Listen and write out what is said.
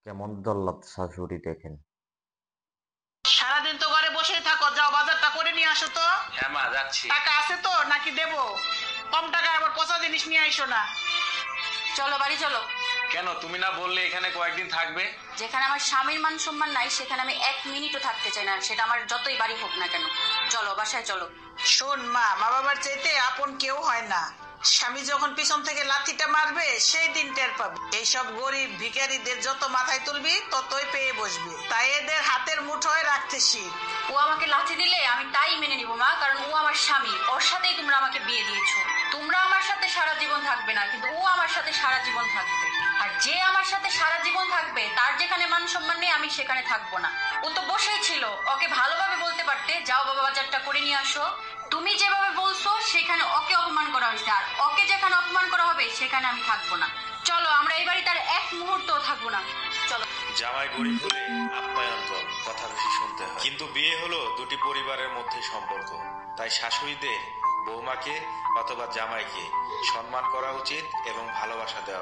কেমন জল্লাদ শাশুড়ি দেখেন। সারাদিন তো ঘরে বসেই থাকো, যাও বাজারটা করে নিয়ে আসো তো। হ্যাঁ মা, যাচ্ছি। টাকা আছে তো নাকি দেবো? কম টাকায় আবার পচা জিনিস নিয়ে আইসো না। চলো বাড়ি চলো। কেন, তুমি না বললে এখানে কয়েকদিন থাকবে? যেখানে আমার স্বামীর মান সম্মান নাই সেখানে আমি 1 মিনিটও থাকতে চাই না, সেটা আমার যতই বাড়ি হোক না কেন। চলো বাসায় চলো। শোন মা, মা বাবার চাইতে আপন কেউ হয় না। স্বামী যখন পিছন থেকে লাথিটা মারবে সেই দিন টের পাবে। এইসব গরিব ভিখারিদের যত মাথায় তুলবি ততই পেয়ে বসবে, তাই এদের হাতের মুঠোয় রাখতে শিখ। ও আমাকে লাথি দিলে আমি তাই মেনে নিব মা, কারণ ও আমার স্বামী, ওর সাথেই তোমরা আমাকে বিয়ে দিয়েছো। তোমরা আমার সাথে সারা জীবন থাকবে না, কিন্তু ও আমার সাথে সারা জীবন থাকবে। আর যে আমার সাথে সারা জীবন থাকবে তার যেখানে মান সম্মান নেই আমি সেখানে থাকবো না। ও তো বসেই ছিল, ওকে ভালোভাবে বলতে পারতে, যাও বাবা বাজারটা করে নিয়ে আসো। তুমি যেভাবে বলছো সেখানে ওকে অপমান করা হয়েছে, আর ওকে যেখানে অপমান করা হবে সেখানে আমি থাকবো না। চলো, আমরা এই বাড়িতে আর এক মুহূর্তও থাকবো না। চলো। জামাই গরিব হলে আপ্যায়ন কম, কথা বেশি শুনতে হয়, কিন্তু বিয়ে হলো দুটি পরিবারের মধ্যে সম্পর্ক। তাই শাশুড়িদের বৌমাকে অথবা জামাইকে সম্মান করা উচিত এবং ভালোবাসা দেওয়া